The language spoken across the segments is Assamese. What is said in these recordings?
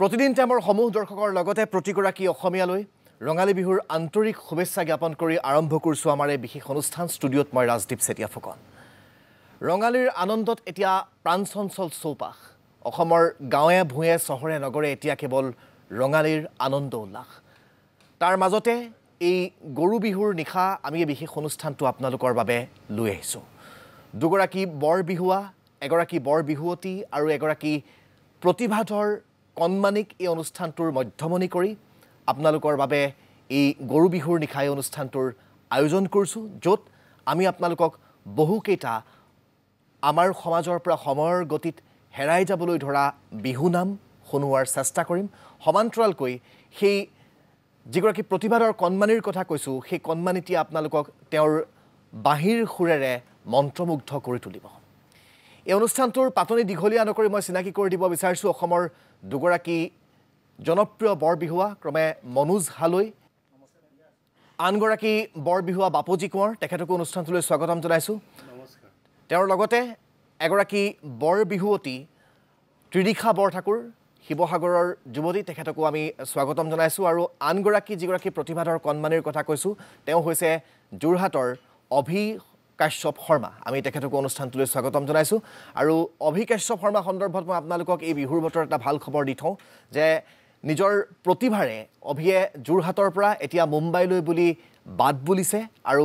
প্ৰতিদিন টাইমৰ সমূহ দৰ্শকৰ লগতে প্ৰতিগৰাকী অসমীয়ালৈ ৰঙালী বিহুৰ আন্তৰিক শুভেচ্ছা জ্ঞাপন কৰি আৰম্ভ কৰিছো আমাৰ এই বিশেষ অনুষ্ঠান ষ্টুডিঅ'ত মই ৰাজদীপ চেতিয়া ফুকন ৰঙালীৰ আনন্দত এতিয়া প্ৰাণচঞ্চল চৌপাশ অসমৰ গাঁৱে ভূঞে চহৰে নগৰে এতিয়া কেৱল ৰঙালীৰ আনন্দ উল্লাস তাৰ মাজতে এই গৰু বিহুৰ নিশা আমি এই বিশেষ অনুষ্ঠানটো আপোনালোকৰ বাবে লৈ আহিছো দুগৰাকী বৰ বিহুৱা এগৰাকী বৰ বিহুৱতী আৰু এগৰাকী প্ৰতিভাধৰ কণমানিক এই অনুষ্ঠানটোৰ মধ্যমণি কৰি আপোনালোকৰ বাবে এই গৰু বিহুৰ নিশাই অনুষ্ঠানটোৰ আয়োজন কৰিছোঁ য'ত আমি আপোনালোকক বহুকেইটা আমাৰ সমাজৰ পৰা সময়ৰ গতিত হেৰাই যাবলৈ ধৰা বিহু নাম শুনোৱাৰ চেষ্টা কৰিম সমান্তৰালকৈ সেই যিগৰাকী প্ৰতিভাধৰ কণমানিৰ কথা কৈছোঁ সেই কণমানিটিয়ে আপোনালোকক তেওঁৰ বাঁহীৰ সুৰেৰে মন্ত্ৰমুগ্ধ কৰি তুলিব এই অনুষ্ঠানটোৰ পাতনি দীঘলীয়া নকৰি মই চিনাকি কৰি দিব বিচাৰিছোঁ অসমৰ দুগৰাকী জনপ্ৰিয় বৰ বিহুৱা ক্ৰমে মনোজ হালৈ আনগৰাকী বৰ বিহুৱা বাপুজি কোঁৱৰ তেখেতকো অনুষ্ঠানটোলৈ স্বাগতম জনাইছোঁ তেওঁৰ লগতে এগৰাকী বৰ বিহুৱতী ত্ৰিদিশা বৰঠাকুৰ শিৱসাগৰৰ যুৱতী তেখেতকো আমি স্বাগতম জনাইছোঁ আৰু আনগৰাকী যিগৰাকী প্ৰতিভাধৰ কণমানিৰ কথা কৈছোঁ তেওঁ হৈছে যোৰহাটৰ অভি কাশ্যপ শৰ্মা আমি তেখেতকো অনুষ্ঠানটোলৈ স্বাগতম জনাইছোঁ আৰু অভি কাশ্যপ শৰ্মা সন্দৰ্ভত মই আপোনালোকক এই বিহুৰ বতৰত এটা ভাল খবৰ দি থওঁ যে নিজৰ প্ৰতিভাৰে অভিয়ে যোৰহাটৰ পৰা এতিয়া মুম্বাইলৈ বুলি বাট বুলিছে আৰু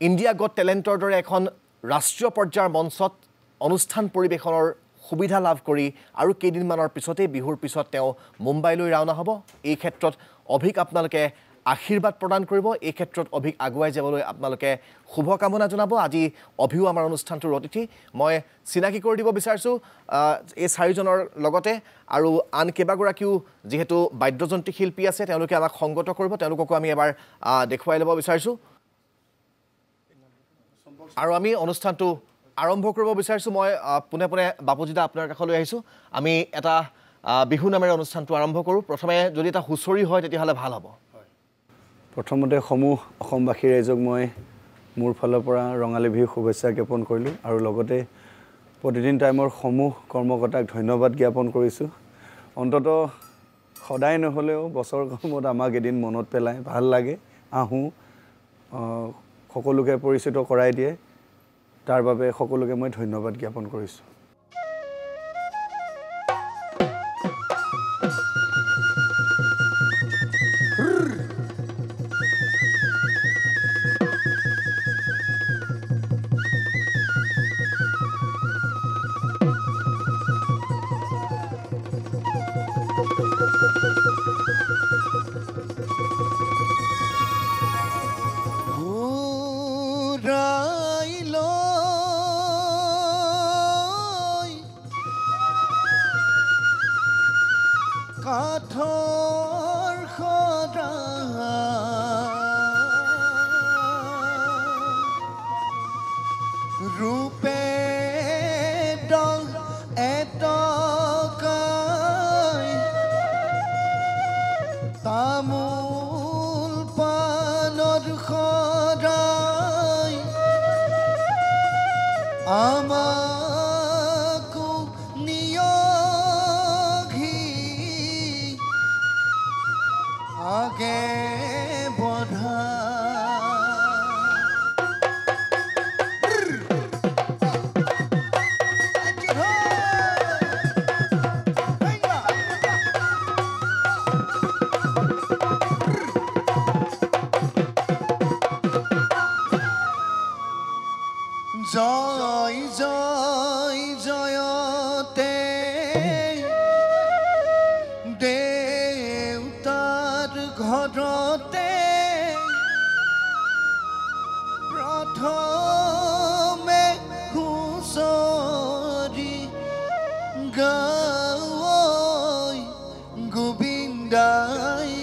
ইণ্ডিয়া গট টেলেণ্টৰ দৰে এখন ৰাষ্ট্ৰীয় পৰ্যায়ৰ মঞ্চত অনুষ্ঠান পৰিৱেশনৰ সুবিধা লাভ কৰি আৰু কেইদিনমানৰ পিছতেই বিহুৰ পিছত তেওঁ মুম্বাইলৈ ৰাওনা হ'ব এই ক্ষেত্ৰত অভিক আপোনালোকে আশীৰ্বাদ প্ৰদান কৰিব এই ক্ষেত্ৰত অভিক আগুৱাই যাবলৈ আপোনালোকে শুভকামনা জনাব আজি অভিও আমাৰ অনুষ্ঠানটোৰ অতিথি মই চিনাকি কৰি দিব বিচাৰিছোঁ এই চাৰিজনৰ লগতে আৰু আন কেইবাগৰাকীও যিহেতু বাদ্যযন্ত্ৰী শিল্পী আছে তেওঁলোকে আমাক সংগত কৰিব তেওঁলোককো আমি এবাৰ দেখুৱাই ল'ব বিচাৰিছোঁ আৰু আমি অনুষ্ঠানটো আৰম্ভ কৰিব বিচাৰিছোঁ মই পোনে পোনে বাপুজিদা আপোনাৰ কাষলৈ আহিছোঁ আমি এটা বিহু নামেৰে অনুষ্ঠানটো আৰম্ভ কৰোঁ প্ৰথমে যদি এটা হুঁচৰি হয় তেতিয়াহ'লে ভাল হ'ব প্ৰথমতে সমূহ অসমবাসী ৰাইজক মই মোৰ ফালৰ পৰা ৰঙালী বিহু শুভেচ্ছা জ্ঞাপন কৰিলোঁ আৰু লগতে প্ৰতিদিন টাইমৰ সমূহ কৰ্মকৰ্তাক ধন্যবাদ জ্ঞাপন কৰিছোঁ অন্ততঃ সদায় নহ'লেও বছৰৰ মূৰত আমাক এদিন মনত পেলাই ভাল লাগে আহোঁ সকলোকে পৰিচিত কৰাই দিয়ে তাৰ বাবে সকলোকে মই ধন্যবাদ জ্ঞাপন কৰিছোঁ কাঠৰ সদা ৰূপে দল এটকাই তামোল পাণৰ সদাই আমাকো আগে বধা জয় জয় জয়তে ঘৰতে প্ৰথমে হুঁচৰি গায় গোবিন্দাই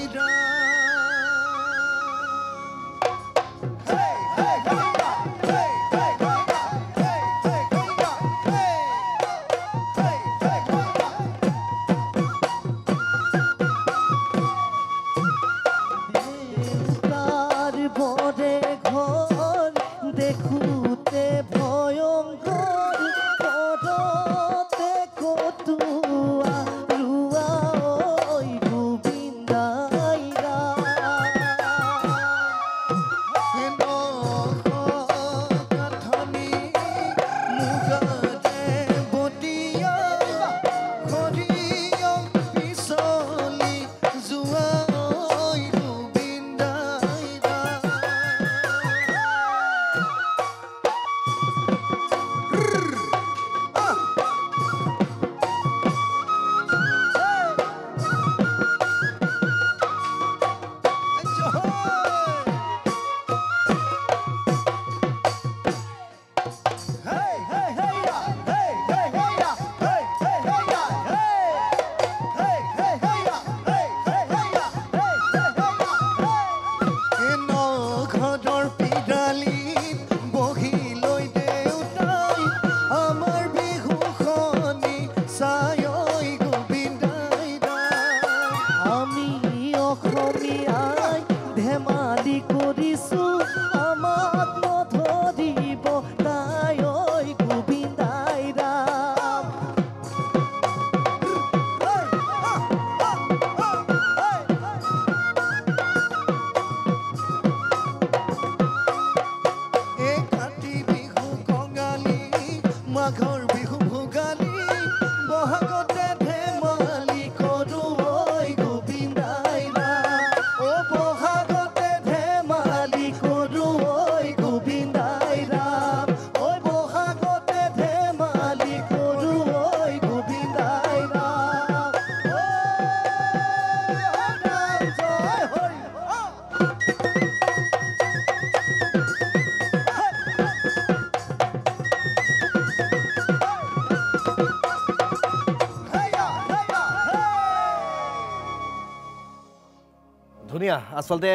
ধুনীয়া আচলতে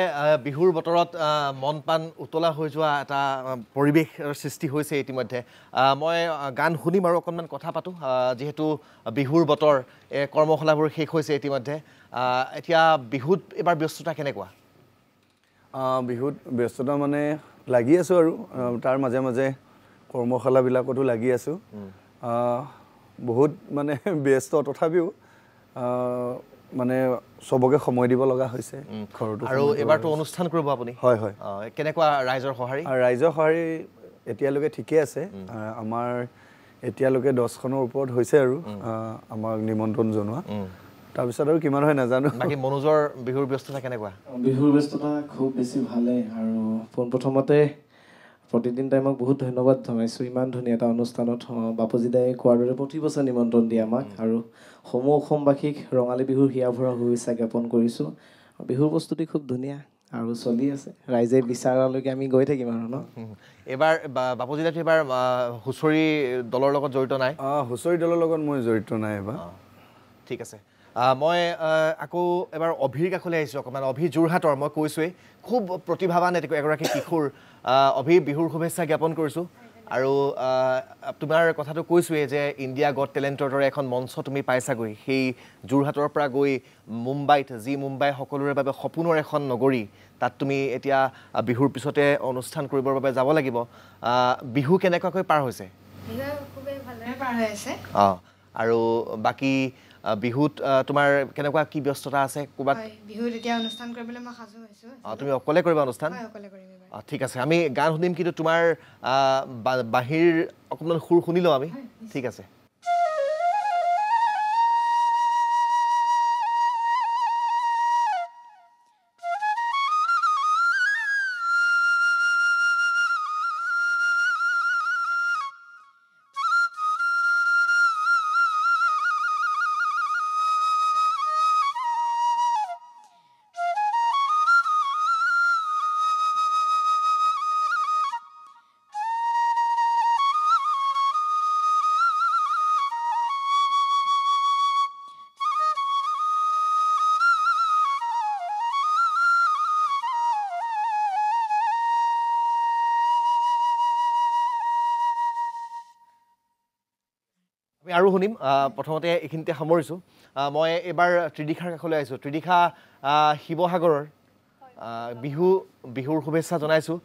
বিহুৰ বতৰত মন পান উতলা হৈ যোৱা এটা পৰিৱেশ সৃষ্টি হৈছে ইতিমধ্যে মই গান শুনিম আৰু অকণমান কথা পাতোঁ যিহেতু বিহুৰ বতৰ কৰ্মশালাবোৰ শেষ হৈছে ইতিমধ্যে এতিয়া বিহুত এবাৰ ব্যস্ততা কেনেকুৱা বিহুত ব্যস্ততা মানে লাগি আছোঁ আৰু তাৰ মাজে মাজে কৰ্মশালাবিলাকতো লাগি আছোঁ বহুত মানে ব্যস্ত তথাপিও মানে সবকে সময় দিব লগা হৈছে ঘৰটো আৰু এবাৰটো অনুষ্ঠান কৰিব আপুনি হয় হয় কেনেকুৱা ৰাইজৰ সহাৰি ৰাইজৰ সহাৰি এতিয়ালৈকে ঠিকে আছে আমাৰ এতিয়ালৈকে 10খনৰ ওপৰত হৈছে আৰু আমাক নিমন্ত্ৰণ জনোৱা তাৰপিছত আৰু কিমান হয় নাজানো বাকী মনোজৰ বিহুৰ ব্যস্ততা কেনেকুৱা বিহুৰ ব্যস্ততা খুব বেছি ভালে আৰু পোনপ্ৰথমতে প্ৰতিদিন টাইমক বহুত ধন্যবাদ জনাইছোঁ ইমান ধুনীয়া এটা অনুষ্ঠানত বাপুজি দাই কোৱাৰ দৰে প্ৰতি বছৰ নিমন্ত্ৰণ দিয়ে আমাক আৰু সমূহ অসমবাসীক ৰঙালী বিহুৰ হিয়া ভৰা শুভেচ্ছা জ্ঞাপন কৰিছোঁ বিহুৰ প্ৰস্তুতি খুব ধুনীয়া আৰু চলি আছে ৰাইজে বিচাৰালৈকে আমি গৈ থাকিম আৰু ন এবাৰ বাপুজি দাই এবাৰ হুঁচৰি দলৰ লগত জড়িত নাই হুঁচৰি দলৰ লগত মই জড়িত নাই এবাৰ ঠিক আছে মই আকৌ এবাৰ অভিৰ কাষলৈ আহিছোঁ অকণমান অভি যোৰহাটৰ মই কৈছোঁৱেই খুব প্ৰতিভাৱান এগৰাকী কিশোৰ অভি বিহুৰ শুভেচ্ছা জ্ঞাপন কৰিছোঁ আৰু তোমাৰ কথাটো কৈছোঁৱেই যে ইণ্ডিয়া গট টেলেণ্টৰ দৰে এখন মঞ্চ তুমি পাইছাগৈ সেই যোৰহাটৰ পৰা গৈ মুম্বাইত যি মুম্বাই সকলোৰে বাবে সপোনৰ এখন নগৰী তাত তুমি এতিয়া বিহুৰ পিছতে অনুষ্ঠান কৰিবৰ বাবে যাব লাগিব বিহু কেনেকুৱাকৈ পাৰ হৈছে খুবেই ভালদৰে পাৰ হৈ আছে আৰু বাকী বিহুত তোমাৰ কেনেকুৱা কি ব্যস্ততা আছে ক'ৰবাত বিহুত এতিয়া অনুষ্ঠান কৰিবলৈ মই সাজু হৈছোঁ তুমি অকলে কৰিবা অনুষ্ঠান অকলে কৰিম ঠিক আছে আমি গান শুনিম কিন্তু তোমাৰ বাঁহীৰ অকণমান সুৰ শুনি লওঁ আমি ঠিক আছে আমি আৰু শুনিম প্ৰথমতে এইখিনিতে সামৰিছোঁ মই এইবাৰ ত্ৰিদিশাৰ কাষলৈ আহিছোঁ ত্ৰিদিশা শিৱসাগৰৰ বিহুৰ শুভেচ্ছা জনাইছোঁ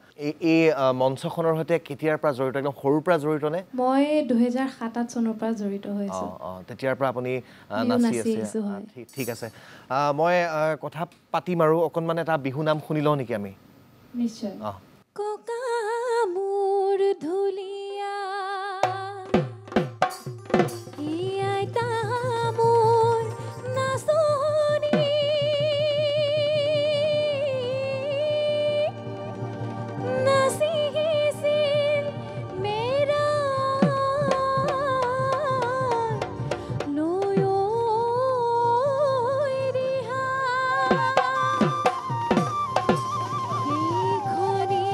এই মঞ্চখনৰ সৈতে কেতিয়াৰ পৰা জড়িত একদম সৰুৰ পৰা জড়িত নে মই 2007 চনৰ পৰা জড়িত হৈছোঁ তেতিয়াৰ পৰা আপুনি নাচি আছে ঠিক আছে মই কথা পাতিম আৰু অকণমান এটা বিহু নাম শুনি লওঁ নেকি আমি নিশ্চয় মোৰ ধুলিয়া Khoni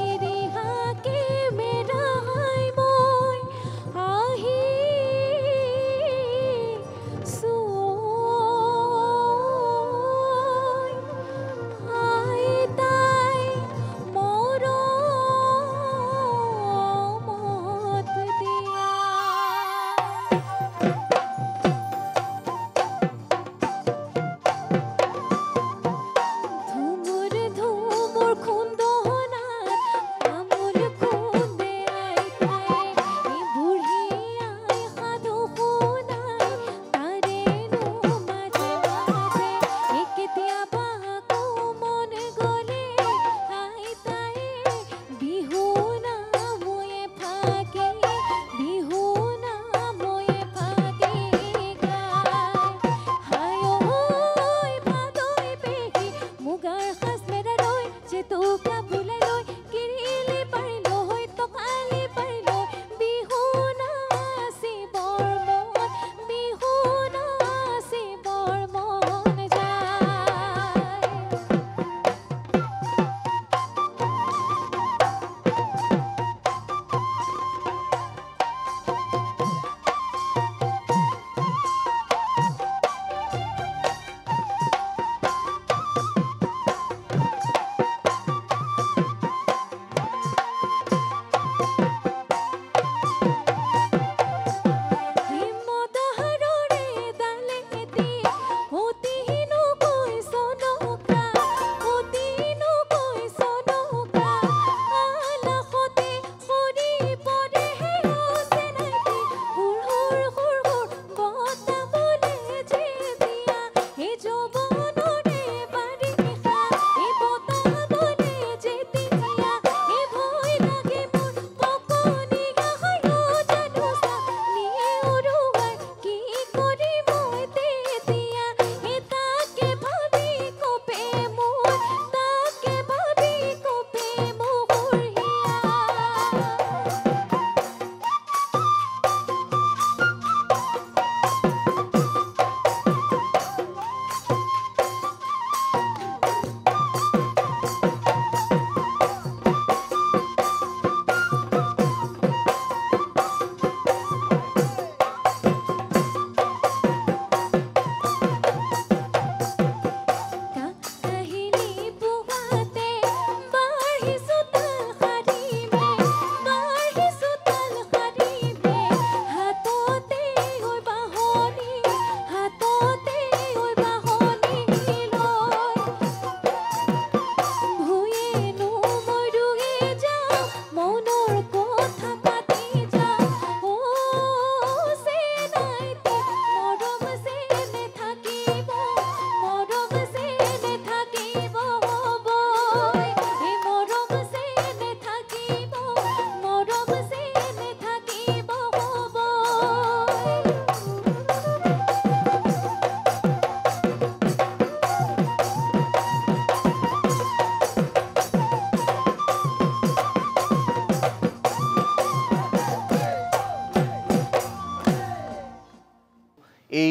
এই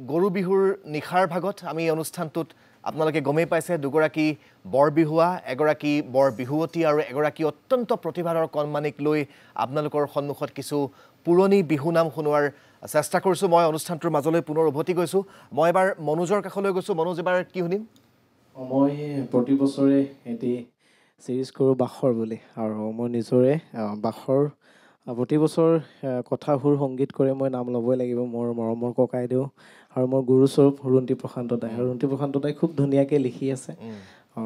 গৰু বিহুৰ নিশাৰ ভাগত আমি এই অনুষ্ঠানটোত আপোনালোকে গমেই পাইছে দুগৰাকী বৰ বিহুৱা এগৰাকী বৰ বিহুৱতী আৰু এগৰাকী অত্যন্ত প্ৰতিভাধৰ কণমানিক লৈ আপোনালোকৰ সন্মুখত কিছু পুৰণি বিহু নাম শুনোৱাৰ চেষ্টা কৰিছোঁ মই অনুষ্ঠানটোৰ মাজলৈ পুনৰ উভতি গৈছোঁ মই এবাৰ মনোজৰ কাষলৈ গৈছোঁ মনোজ এবাৰ কি শুনিম মই প্ৰতি বছৰে এটি চিৰিজ কৰোঁ বাখৰ বুলি আৰু মই নিজৰে বাখৰ প্ৰতি বছৰ কথা সুৰ সংগীত কৰি মই নাম ল'বই লাগিব মোৰ মৰমৰ ককাইদেউ আৰু মোৰ গুৰুস্বৰূপ ৰুন্তি প্ৰশান্ত দাই আৰু ৰুন্তি প্ৰশান্ত দাই খুব ধুনীয়াকৈ লিখি আছে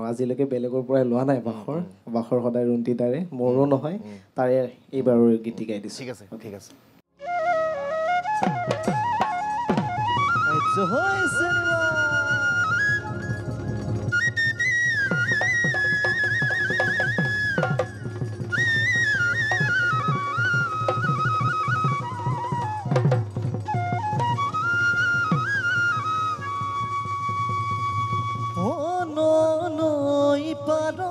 আজিলৈকে বেলেগৰ পৰাই লোৱা নাই বাখৰ সদায় ৰুন্তি দাৰে মোৰো নহয় তাৰে এইবাৰৰ গীত গাই দিছোঁ ঠিক আছে ঠিক আছে নৈ পাৰলে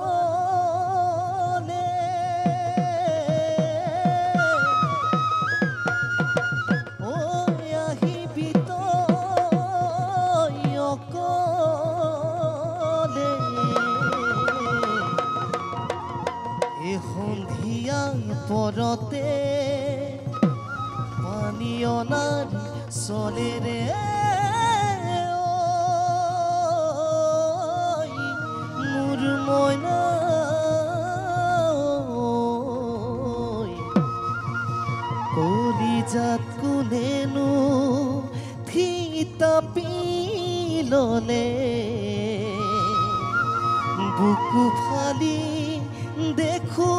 আহিবি তই অকলে এই সন্ধিয়া পৰতে পানী অনাৰ চলেৰে কলিজাত কোনেনো থিতাপি ললে বুকু ফালি দেখো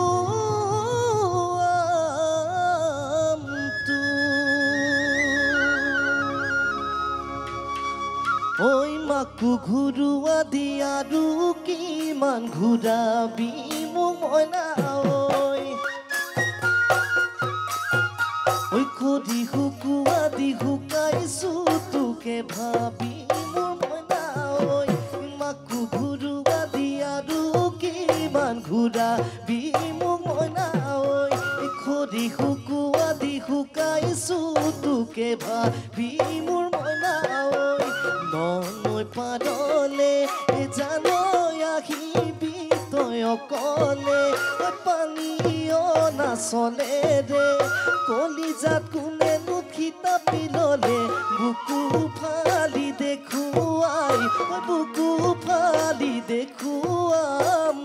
ঐ মাকো ঘূৰোৱা দিয়া আৰু কিমান ঘূৰাবি মোক মইনা ঐ খদি শুকুৱা দি শুকাইছো তোকে ভাবি মোৰ মইনা ঐ মাকো ঘূৰোৱা দি আৰু কিমান ঘূৰাবি মোক মইনা ঐ খদি শুকুৱা দি শুকাইছো তোকে ভাবি মোৰ মইনা নৈ পাৰলে জানৈ আহিবি তই অকলে পানী নাচলে ৰে কলিজাত কোনেনো থিতাপি ললে বুকু ফালি দেখুৱাই বুকু ফালি দেখুৱাম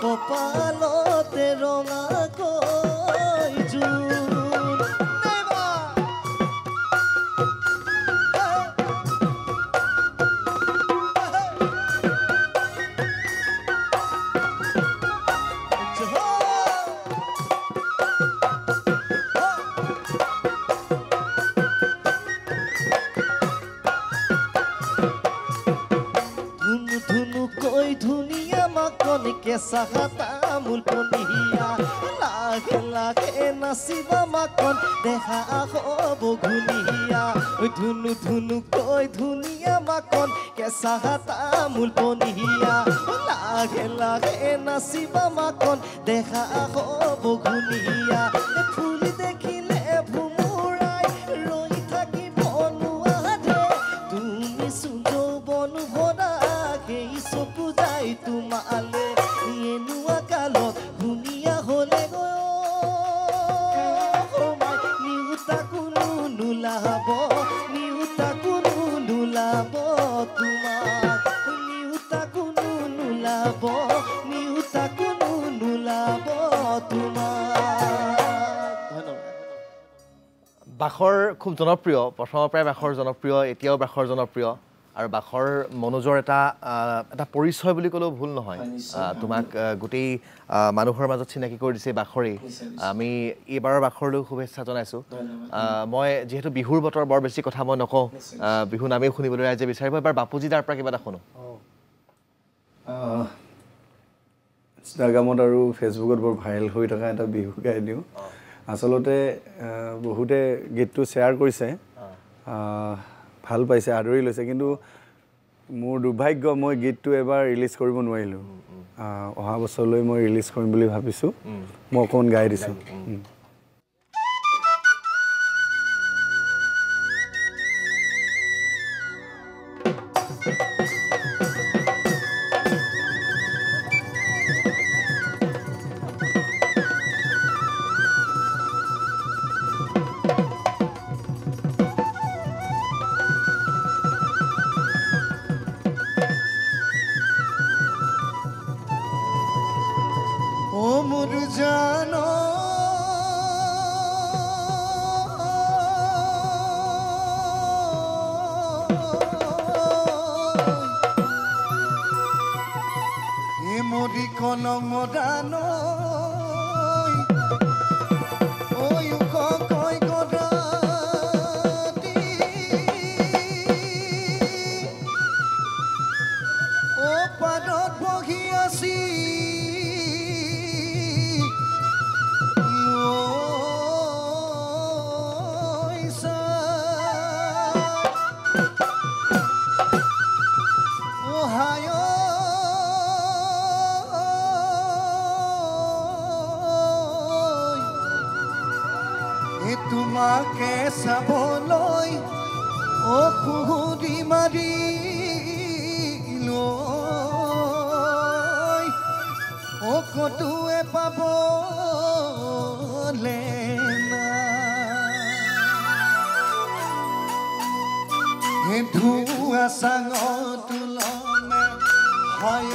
কপালতে ৰঙাকৈ জোন ধুনীয়া মাকন কেঁচা তামোল পনিয়া লাহে লাহে নাচিবা মাকন দেখা হব ঘূনিয়া ধুনু ধুনুকৈ ধুনীয়া মাকন কেঁচা তামোল পনিয়া লাহে লাহে নাচিবা মাকন দেখা হব ঘূনিয়া ফুল দেখিলে ভুমুৰাই ৰৈ থাকিব নোৱাৰে তুমি চুন্দৌ বন ভৰা সেই চকু যাই তোমালে এনেকুৱা কালত ধুনীয়া হলে নিউতা কোনো নোলাব নিউতা কোনো নোলাব বাখৰ খুব জনপ্ৰিয় প্ৰথমৰ পৰাই বাখৰ জনপ্ৰিয় এতিয়াও বাখৰ জনপ্ৰিয় আৰু বাখৰ মনোজৰ এটা পৰিচয় বুলি ক'লেও ভুল নহয় তোমাক গোটেই মানুহৰ মাজত চিনাকি কৰি দিছে বাখৰেই আমি এইবাৰৰ বাখৰলৈ শুভেচ্ছা জনাইছোঁ মই যিহেতু বিহুৰ বতৰ বৰ বেছি কথা মই নকওঁ বিহু নামেই শুনিবলৈ ৰাইজে বিচাৰিব এবাৰ বাপুজি দাৰ পৰা কিবা এটা শুনো ইনষ্টাগ্ৰামত আৰু ফেচবুকত বৰ ভাইৰেল হৈ থকা এটা বিহু গাই দিওঁ আচলতে বহুতে গীতটো শ্বেয়াৰ কৰিছে ভাল পাইছে আদৰি লৈছে কিন্তু মোৰ দুৰ্ভাগ্য মই গীতটো এবাৰ ৰিলিজ কৰিব নোৱাৰিলোঁ অহা বছৰলৈ মই ৰিলিজ কৰিম বুলি ভাবিছোঁ মই অকণমান গাই দিছোঁ তোমাকে চাবলৈ খুহুৰি মাৰিলৈ কতোৱে পাবলে নাই ধুৱা চাঙৰ তুলমে হয়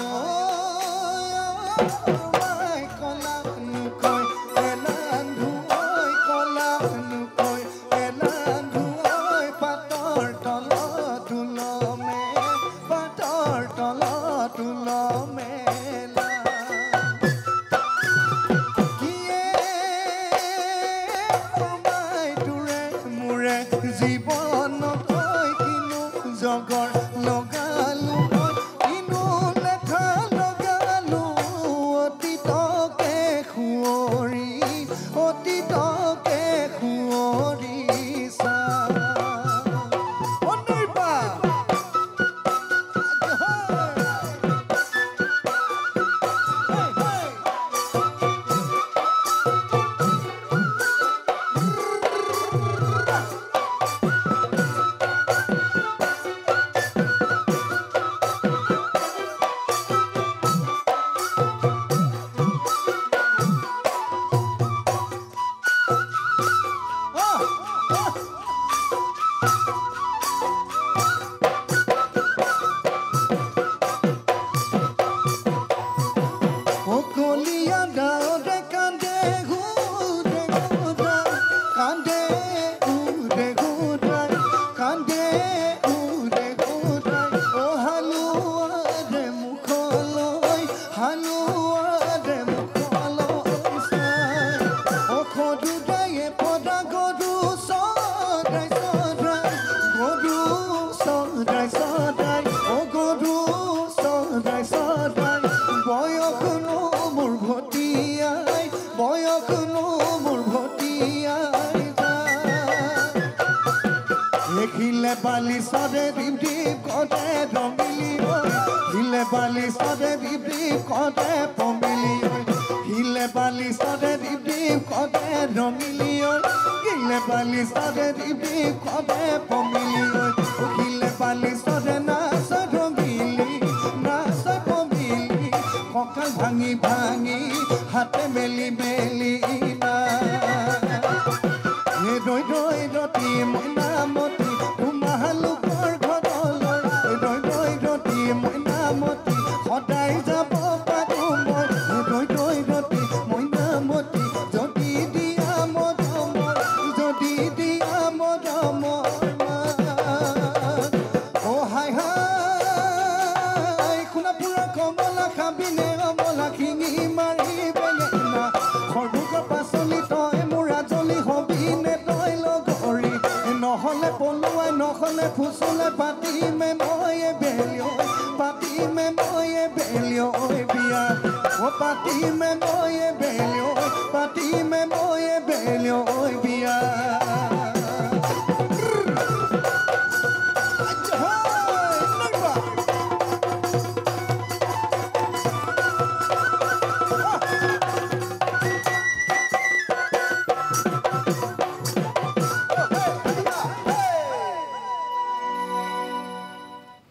ভাঙি ভাঙি হাতে মেলি মেলি না ৰৈ ৰৈ ৰতি মইনামতি তোমালোকৰ ঘৰলৈ ৰৈ ৰৈ ৰতি মইনামতি সদায় যাব পাৰোঁ মই ৰৈ ৰৈ ৰতি মইনামতি যদি দিয়া মৰমৰ যদি দিয়া নহ'লে পলুৱাই নহ'লে ফুচুলে পাতিমে ময়ে বেলিও পাতিমে ময়ে বেলিও বিয়া ও পাতিমে ময়ে বেলিও পাতিমে ময়ে বেলিও বিয়া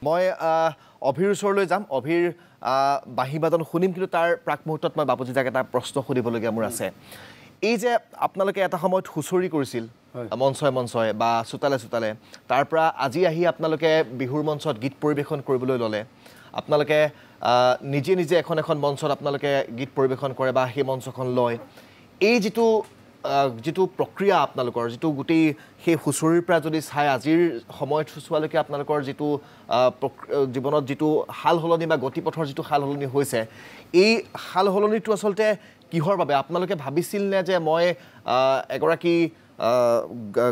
মই অভিৰ ওচৰলৈ যাম অভিৰ বাঁহী বাদন শুনিম কিন্তু তাৰ প্ৰাক মুহূৰ্তত মই বাপুজিদাক এটা প্ৰশ্ন সুধিবলগীয়া মোৰ আছে এই যে আপোনালোকে এটা সময়ত হুঁচৰি কৰিছিল মঞ্চয়ে বা চোতালে তাৰ পৰা আজি আহি আপোনালোকে বিহুৰ মঞ্চত গীত পৰিৱেশন কৰিবলৈ ল'লে আপোনালোকে নিজে নিজে এখন মঞ্চত আপোনালোকে গীত পৰিৱেশন কৰে বা সেই মঞ্চখন লয় এই যিটো প্ৰক্ৰিয়া আপোনালোকৰ যিটো গোটেই সেই হুঁচৰিৰ পৰা যদি চাই আজিৰ সময়ত চোৱালৈকে আপোনালোকৰ যিটো জীৱনত যিটো হাল সলনি বা গতিপথৰ যিটো হাল সলনি হৈছে এই হাল সলনিটো আচলতে কিহৰ বাবে আপোনালোকে ভাবিছিল নে যে মই এগৰাকী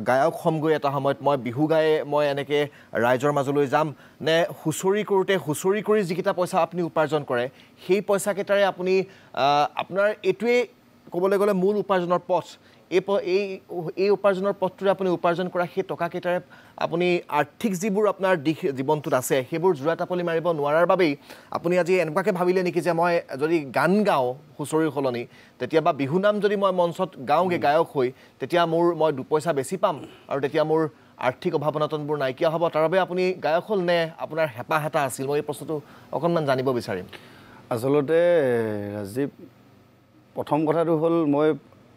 গায়ক হ'মগৈ এটা সময়ত মই বিহু গাই মই এনেকৈ ৰাইজৰ মাজলৈ যাম নে হুঁচৰি কৰোঁতে হুঁচৰি কৰি যিকেইটা পইচা আপুনি উপাৰ্জন কৰে সেই পইচাকেইটাৰে আপুনি আপোনাৰ এইটোৱে ক'বলৈ গ'লে মূল উপাৰ্জনৰ পথ এই উপাৰ্জনৰ পথটোৰে আপুনি উপাৰ্জন কৰা সেই টকাকেইটাৰে আপুনি আৰ্থিক যিবোৰ আপোনাৰ দিশ জীৱনটোত আছে সেইবোৰ জোৰা টাপলি মাৰিব নোৱাৰাৰ বাবেই আপুনি আজি এনেকুৱাকৈ ভাবিলে নেকি যে মই যদি গান গাওঁ হুঁচৰিৰ সলনি তেতিয়া বা বিহুনাম যদি মই মঞ্চত গাওঁগৈ গায়ক হৈ তেতিয়া মই দুপইচা বেছি পাম আৰু তেতিয়া মোৰ আৰ্থিক অভাৱ অনাটনবোৰ নাইকিয়া হ'ব তাৰ বাবে আপুনি গায়ক হ'ল নে আপোনাৰ হেঁপাহ এটা আছিল মই এই প্ৰশ্নটো অকণমান জানিব বিচাৰিম আচলতে ৰাজদীপ প্ৰথম কথাটো হ'ল মই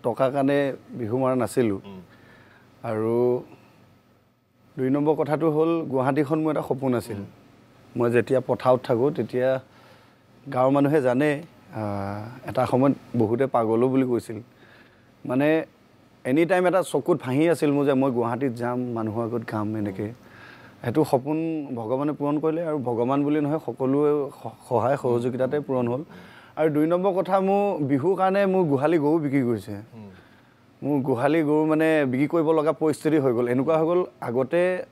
টকাৰ কাৰণে বিহু মাৰা নাছিলোঁ আৰু 2 নম্বৰ কথাটো হ'ল গুৱাহাটীখন মোৰ এটা সপোন আছিল মই যেতিয়া পথাৰত থাকোঁ তেতিয়া গাঁৱৰ মানুহে জানে এটা সময়ত বহুতে পাগলো বুলি কৈছিল মানে এনি টাইম এটা চকুত ভাহি আছিল মোৰ যে মই গুৱাহাটীত যাম মানুহৰ আগত গাম এনেকৈ সেইটো সপোন ভগৱানে পূৰণ কৰিলে আৰু ভগৱান বুলি নহয় সকলোৱে সহায় সহযোগিতাতে পূৰণ হ'ল আৰু 2 নম্বৰ কথা মোৰ বিহুৰ কাৰণে মোৰ গোহালি গৰু বিক্ৰী কৰিছে মোৰ গোহালি গৰু মানে বিক্ৰী কৰিব লগা পৰিস্থিতি হৈ গ'ল এনেকুৱা হৈ গ'ল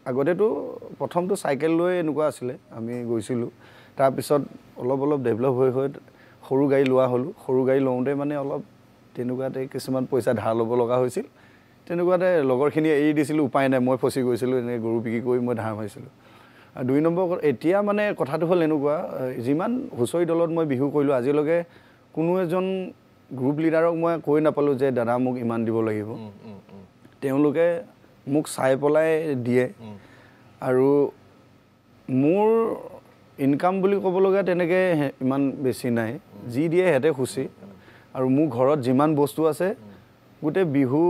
আগতেতো প্ৰথমটো চাইকেল লৈ এনেকুৱা আছিলে আমি গৈছিলোঁ তাৰপিছত অলপ ডেভেলপ হৈ সৰু গাড়ী লোৱা হ'লোঁ সৰু গাড়ী লওঁতে মানে অলপ তেনেকুৱাতে কিছুমান পইচা ধাৰ ল'ব লগা হৈছিল তেনেকুৱাতে লগৰখিনিয়ে এৰি দিছিলোঁ উপায় নাই মই ফচি গৈছিলোঁ এনেকৈ গৰু বিক্ৰী কৰি মই ধাৰ মাৰিছিলোঁ আৰু 2 নম্বৰ এতিয়া মানে কথাটো হ'ল এনেকুৱা যিমান হুঁচৰি দলত মই বিহু কৰিলোঁ আজিলৈকে কোনো এজন গ্ৰুপ লিডাৰক মই কৈ নাপালোঁ যে দাদা মোক ইমান দিব লাগিব তেওঁলোকে মোক চাই পেলাই দিয়ে আৰু মোৰ ইনকাম বুলি ক'বলগীয়া তেনেকৈ ইমান বেছি নাই যি দিয়ে সিহঁতে খুচি আৰু মোৰ ঘৰত যিমান বস্তু আছে গোটেই বিহু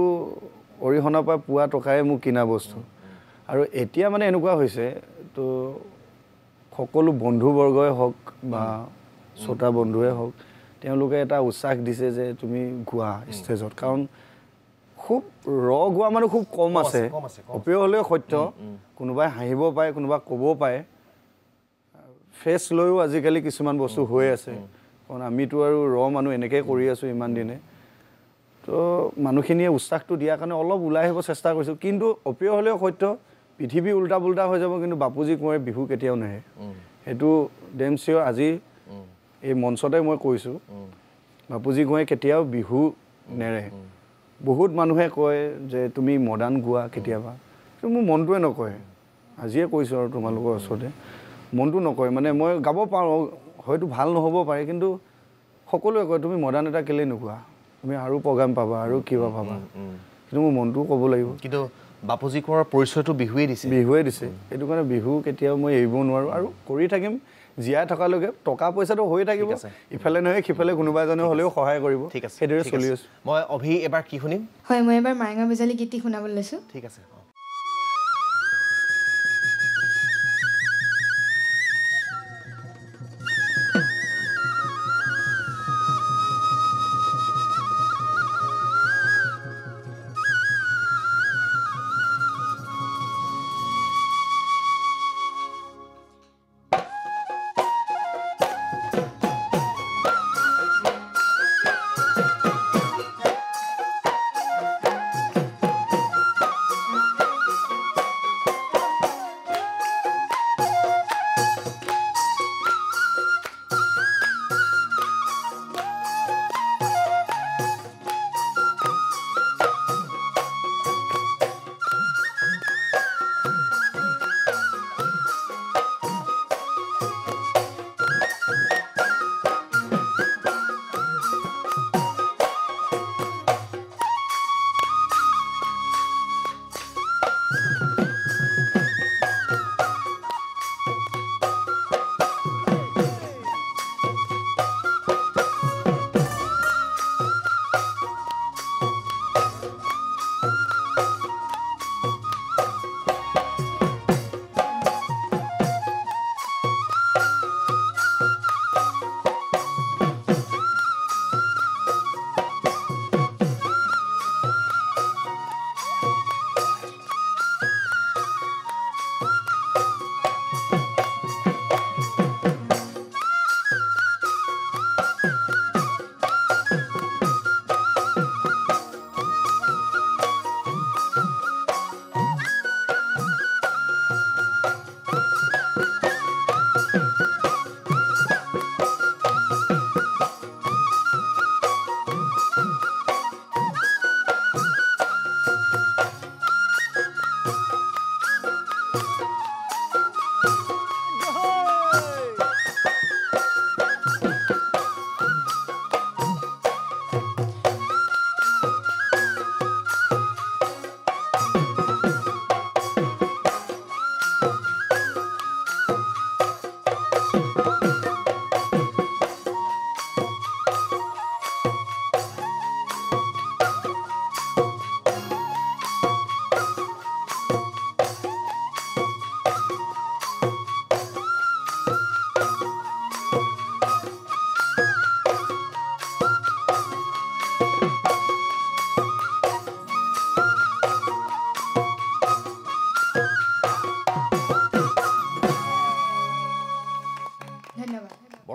অৰিহণাৰ পৰা পোৱা টকাৰে মোক কিনা বস্তু আৰু এতিয়া মানে এনেকুৱা হৈছে তো সকলো বন্ধুবৰ্গই হওক বা শ্ৰোতা বন্ধুৱে হওক তেওঁলোকে এটা উৎসাহ দিছে যে তুমি গোৱা ষ্টেজত কাৰণ খুব গোৱা মানুহ খুব কম আছে অপ্ৰিয় হ'লেও সত্য কোনোবাই হাঁহিব পাৰে কোনোবাই ক'ব পাৰে ফেচ লৈও আজিকালি কিছুমান বস্তু হৈ আছে কাৰণ আমিতো আৰু মানুহ এনেকৈ কৰি আছোঁ ইমান দিনে তো মানুহখিনিয়ে উৎসাহটো দিয়াৰ কাৰণে অলপ ওলাই আহিব চেষ্টা কৰিছোঁ কিন্তু অপ্ৰিয় হ'লেও সত্য পৃথিৱী উল্টা পুল্টা হৈ যাব কিন্তু বাপুজি কোঁৱৰে বিহু কেতিয়াও নাহে সেইটো ডেম চিয়ৰ আজি এই মঞ্চতে মই কৈছোঁ বাপুজি কোঁৱৰে কেতিয়াও বিহু নেৰে বহুত মানুহে কয় যে তুমি মডাৰ্ণ গোৱা কেতিয়াবা কিন্তু মোৰ মনটোৱে নকয় আজিয়ে কৈছোঁ আৰু তোমালোকৰ ওচৰতে মনটো নকয় মানে মই গাব পাৰোঁ হয়তো ভাল নহ'ব পাৰে কিন্তু সকলোৱে কয় তুমি মডাৰ্ণ এটা কেলৈ নোগোৱা তুমি আৰু প্ৰগ্ৰাম পাবা আৰু কিবা পাবা কিন্তু মোৰ মনটোও ক'ব লাগিব কিন্তু বাপুজি কোঁৱৰৰ পৰিচয়টো বিহুৱে দিছে সেইটো কাৰণে বিহু কেতিয়াও মই এৰিব নোৱাৰোঁ আৰু কৰি থাকিম জীয়াই থকালৈকে টকা পইচাটো হৈ থাকিব ইফালে নহয় সিফালে কোনোবা এজনে হ'লেও সহায় কৰিব সেইদৰে চলি আছোঁ মই অভি এবাৰ কি শুনিম হয় মই এবাৰ মাইঙা বিজালি গীতটি শুনাবলৈ লৈছোঁ ঠিক আছে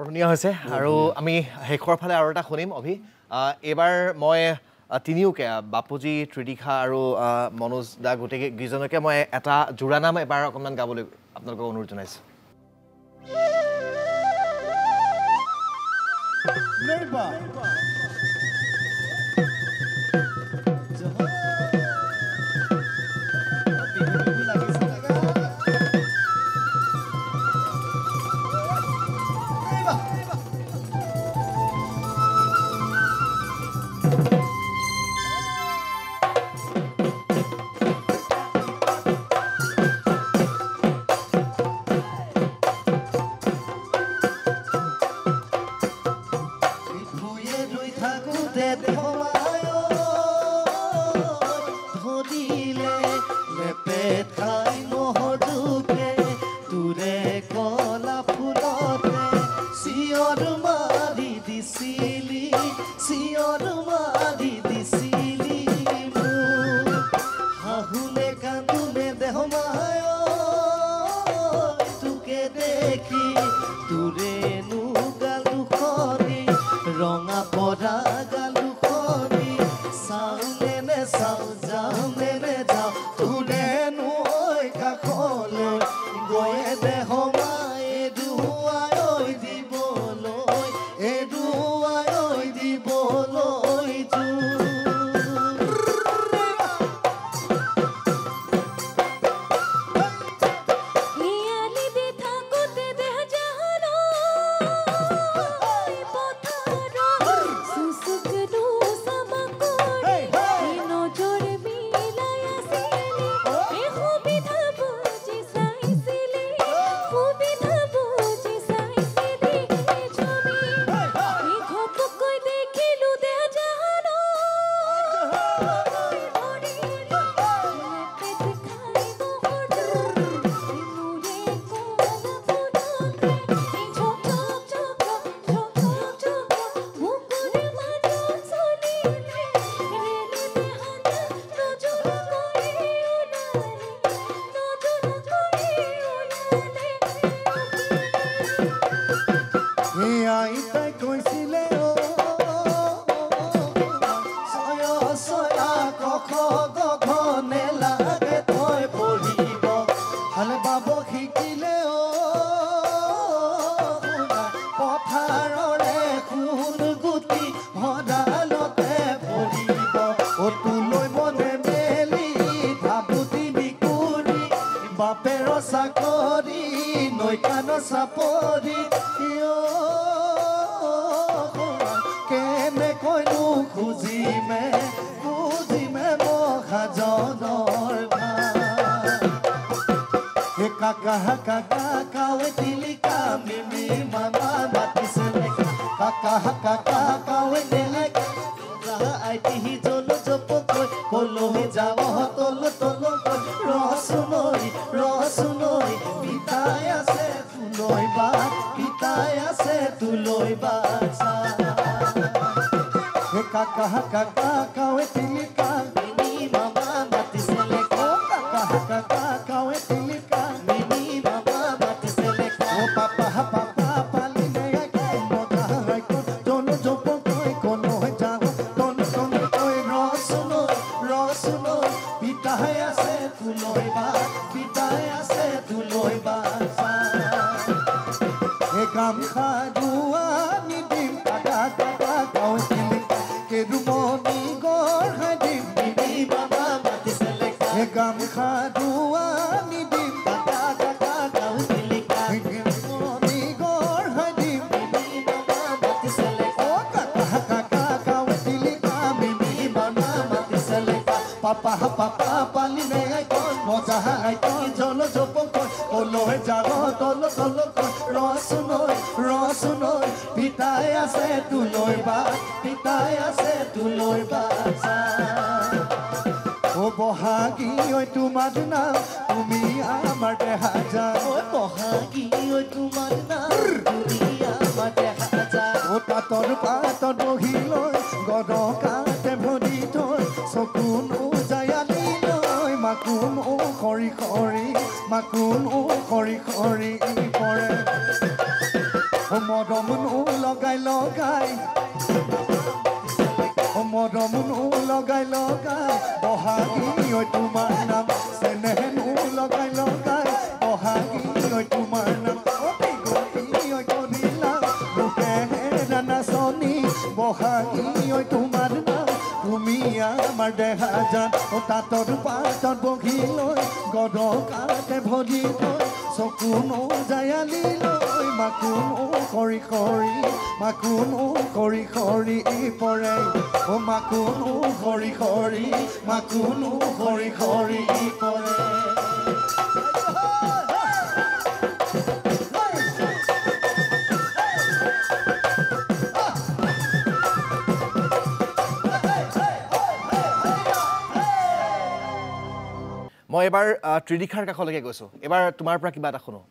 ধুনীয়া হৈছে আৰু আমি শেষৰ ফালে আৰু এটা শুনিম অভি এইবাৰ মই তিনিওকে বাপুজি ত্ৰিদিশা আৰু মনোজ দা গোটেই কেইজনকে মই এটা জোৰা নাম এবাৰ অকণমান গাবলৈ আপোনালোকক অনুৰোধ জনাইছোঁ মৰমনো লগাই লগাই মৰমনো লগাই লগাই বহাগী ঐ তোমাৰ নাম চেনেহনো লগাই লগাই বহাগী ঐ তোমাৰ নাম অতি গতি ঐ কৰিলা লোকেহে নাচনি বহাগী ঐ তোমাৰ নাম তুমি আমাৰ দেহা জান তাঁতৰ পাতত বহি লৈ গৰকাতে ভৰি লৈ চকুনো জায়ালি লৈ মাকুনো কৰি কৰি মাকুনো কৰি কৰি পৰে মাকুনো কৰি কৰি মাকুনো কৰি কৰি পৰে মই এবাৰ ত্ৰিদিশাৰ কাষলৈকে গৈছোঁ এবাৰ তোমাৰ পৰা কিবা এটা শুনো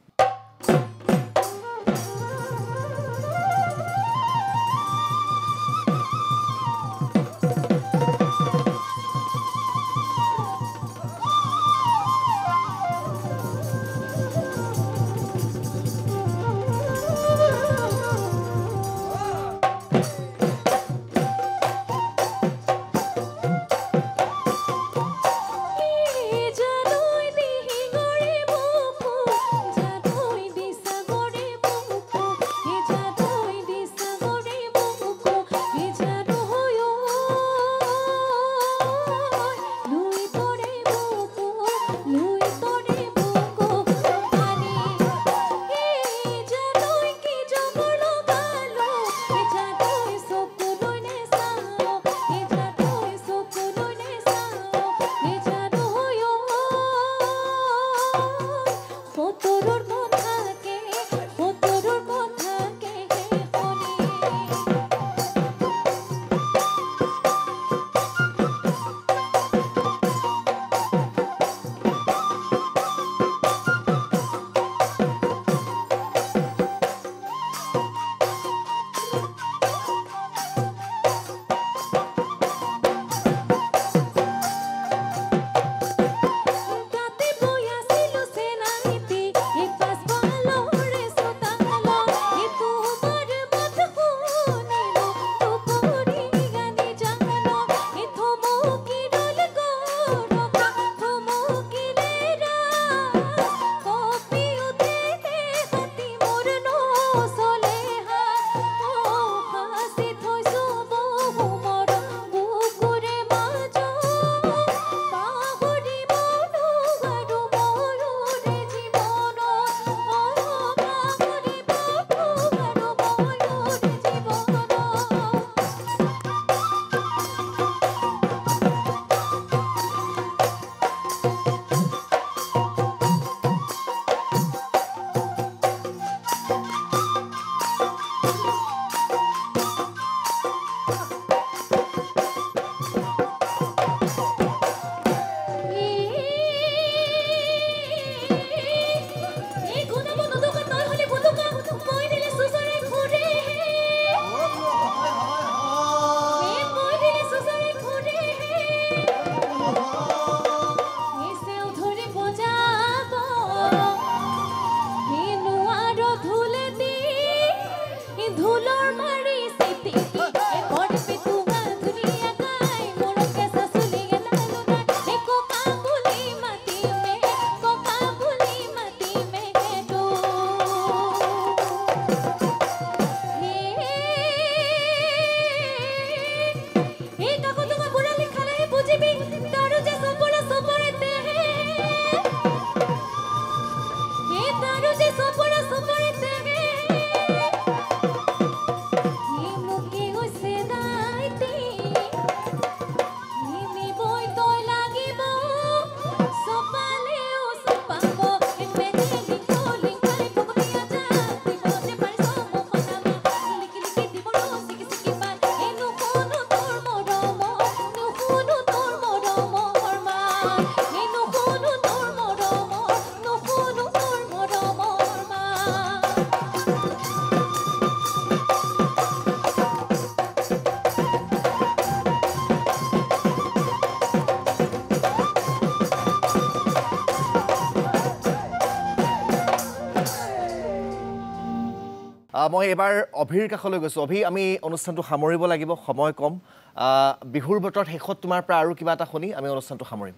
মই এবাৰ অভিৰ কাষলৈ গৈছোঁ অভি আমি অনুষ্ঠানটো সামৰিব লাগিব সময় কম বিহুৰ বতৰত শেষত তোমাৰ পৰা আৰু কিবা এটা শুনি আমি অনুষ্ঠানটো সামৰিম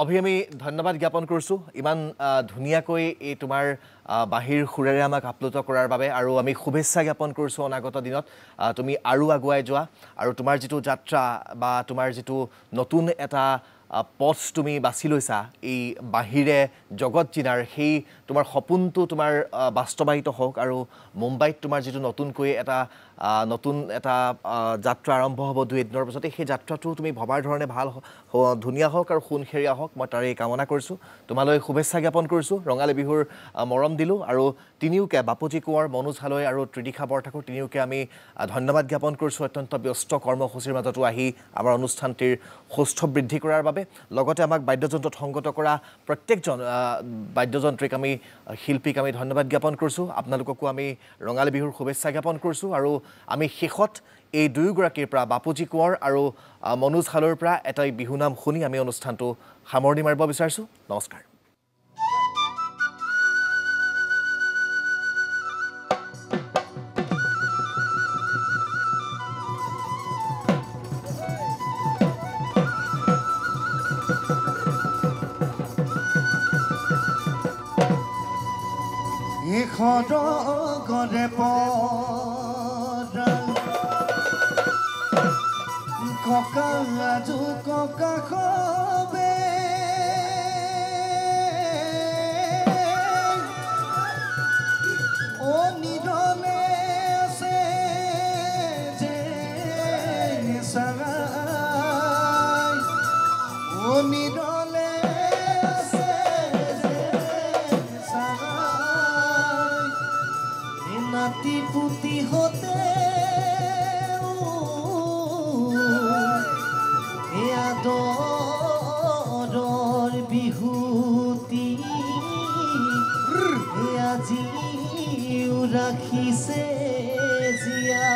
অভি আমি ধন্যবাদ জ্ঞাপন কৰিছোঁ ইমান ধুনীয়াকৈ এই তোমাৰ বাহিৰ সুৰেৰে আমাক আপ্লুত কৰাৰ বাবে আৰু আমি শুভেচ্ছা জ্ঞাপন কৰিছোঁ অনাগত দিনত তুমি আৰু আগুৱাই যোৱা আৰু তোমাৰ যিটো যাত্ৰা বা তোমাৰ যিটো নতুন এটা পথ তুমি বাছি লৈছা এই বাহিৰে জগত চিনাৰ সেই তোমাৰ সপোনটো তোমাৰ বাস্তৱায়িত হওক আৰু মুম্বাইত তোমাৰ যিটো নতুনকৈ এটা নতুন এটা যাত্ৰা আৰম্ভ হ'ব 2 দিনৰ পিছতে সেই যাত্ৰাটো তুমি ভবাৰ ধৰণে ভাল ধুনীয়া হওক আৰু খুনখেৰীয়া হওক মই তাৰে কামনা কৰিছোঁ তোমালৈ শুভেচ্ছা জ্ঞাপন কৰিছোঁ ৰঙালী বিহুৰ মৰম দিলোঁ আৰু তিনিওকে বাপুজি কোঁৱৰ মনোজ হালৈ আৰু ত্ৰিদিশা বৰঠাকুৰ তিনিওকে আমি ধন্যবাদ জ্ঞাপন কৰিছোঁ অত্যন্ত ব্যস্ত কৰ্মসূচীৰ মাজতো আহি আমাৰ অনুষ্ঠানটিৰ সুস্থ বৃদ্ধি কৰাৰ বাবে লগতে আমাক বাদ্যযন্ত্ৰত সংগত কৰা প্ৰত্যেকজন বাদ্যযন্ত্ৰীক আমি শিল্পীক আমি ধন্যবাদ জ্ঞাপন কৰিছোঁ আপোনালোককো আমি ৰঙালী বিহুৰ শুভেচ্ছা জ্ঞাপন কৰিছোঁ আৰু আমি শেষত এই দুয়োগৰাকীৰ পৰা বাপুজি কোঁৱৰ আৰু মনোজ হালৈৰ পৰা এটা বিহুনাম শুনি আমি অনুষ্ঠানটো সামৰণি মাৰিব বিচাৰিছোঁ নমস্কাৰ ইখৰে পৰা ককা আজু ককা খবে ও নিৰলে আছে যে চাই ও নিৰলে আছে যে চাই নাতি পুতি হতে আদৰৰ বিহুতি আজিও ৰাখিছে জীয়া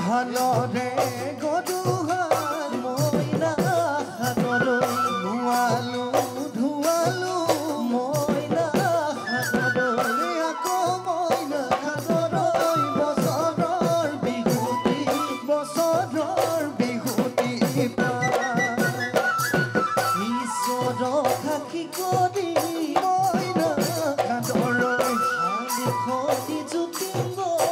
হালৰে গধুহাল মইনা হাতলৈ ধুৱালো ধুৱালো মইনা হাতলৈ আকৌ মইনা হাতলৈ বছৰৰ বিহুতি ঈশ্বৰৰ সাক্ষী কৰি মইনা হাতলৈ দেখি জুতিম মইনা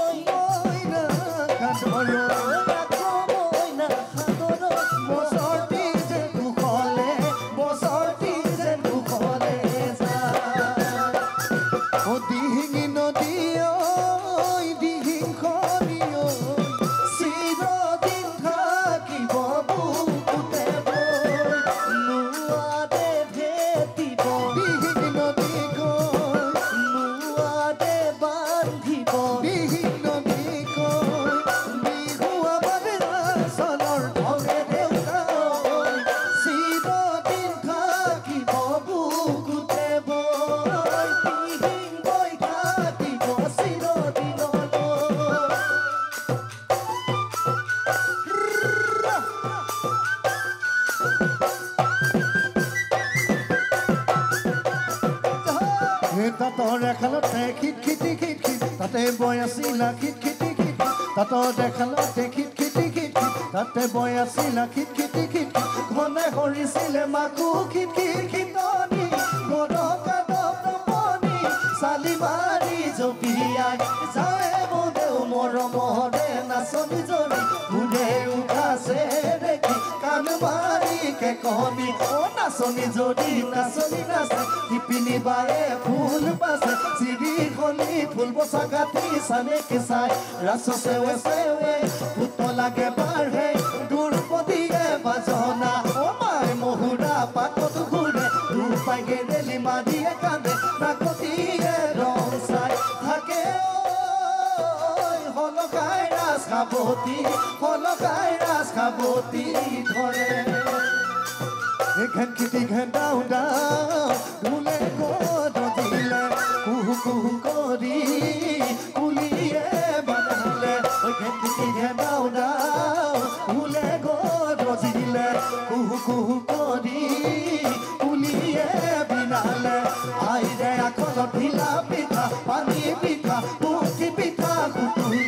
তাঁতৰ এখালতে খিট খিটি খিট খিট তাতে বৈ আছিলা খিট খিটি খিট তাঁতৰ এখালতে খিট খিটি খিট খিট তাতে বৈ আছিলা খিট খিটি খিট ঘনে সৰিছিলে মাকো খিট খিট খিটনি গৰকা দপনি চালি মাৰি জপিয়াই যায় বদেউ মৰমৰে নাচনি জৰি ঘূৰে উঠাছে দেখি কাণ মাৰি কে কহনি ও নাচনি যদি নাচনি নাচে শিপিনী বায়ে ফুল পাছে চিৰি খনি ফুল বচা কাটি চানে কেঁচাই ৰাছ চেৱে চেৱে ভূত লাগে বাঢ়ে দুৰ্পতিয়ে বাজনা ও মাই মহুৰা পাতত ঘূৰে ৰূপাই গেৰেলি মাৰিয়ে কান্দে প্ৰাকতিয়ে ৰং চাই থাকে হলকাই ৰাজ খাবতী ধৰে ঘেন খেতি ঘেন ডাউ ডাউ ঢোলে গদ দিলে কুহু কুহু কৰি কুলিয়ে বানালে ঘেন খেতি ঘেন ডাউ ডাউ ঢোলে গদ দিলে কুহু কুহু কৰি কুলিয়ে বিনালে আইৰে আখলত ঢিলা পিঠা পানী পিঠা পুঠি পিঠা কুটুৰি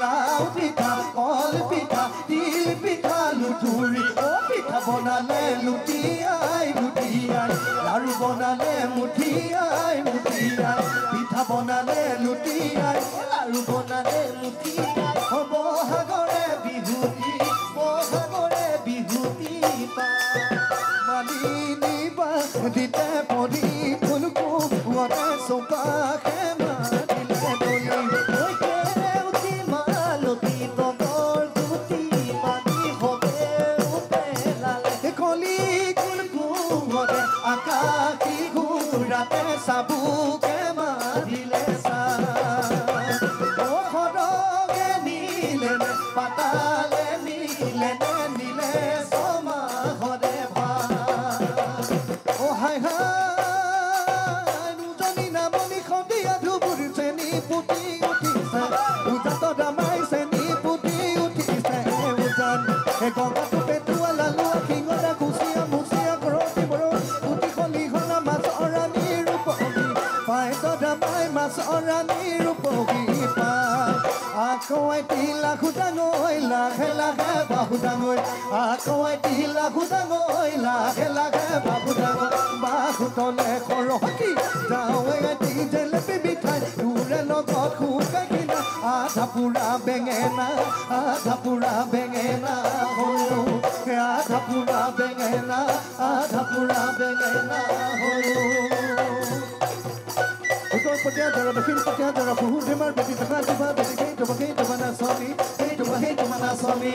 লাও পিঠা কল পিঠা তিল পিঠা লুঠুৰি ও পিঠা বনালে লুটিয়াই লুটিয়াই লাৰু বনালে মুঠিয়াই মুঠিয়াই পিঠা বনালে লুটিয়াই লাৰু বনালে মুঠিয়াই হ'ব সাগৰে বিহুতি মালিনী বা দিতে পৰি ফুলকো ওৰে চৌপাশে মাৰিলে দলি কলি কোন কুঁৱৰে আকাশী ঘূৰাতে চাবুকে মাৰিলে চা ও সৰগে নিলে পাতালে নিলে নিলে সমাহৰে ভা ও হাই হাই দুজনী নামনি সন্ধিয়া ধুবুৰী চেনি পুতি উঠিছে উজাত দামাই চেনি পুতি উঠিছে উজান গংগাটো পেটুৱালা লোৱা শিঙৰা কুচিয়া মুচিয়া ঘৰতি বৰ পুতি খলি খলা মাছ অৰাণীৰ ৰূপহী পাইত দামাই মাছ অৰাণীৰ ৰূপহী পা আকৌ তিলা খুটাঙৈ লাহে লাহে বাহু ডাঙৈ আকৌ তিলা খুটাঙৈ লাহে লাহে বাহু ডাঙৈ বাহু তলে সৰহী যাওঁৱে দি জেলেপি মিঠাই তোৰে লগত শুকাই কিনা আধা পুৰা বেঙেনা হলো আধা পুৰা বেঙেনা হলো উত্তৰ পটীয়া দৰা দক্ষিণ পটীয়া দৰা বহু ধেমাৰ বেটি থকা দিবা বেটি সেইটো নাচনী সেইটো নাচনী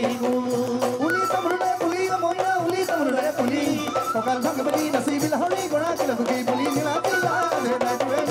উলি তামোলে উলি মইনা উলি তামোলে পুলি কঁকাল ভাঙি নাচি বিলাহৰি গৰাকী লগি বুলি নীলা তিলা নীলা তিলা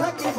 থাকিব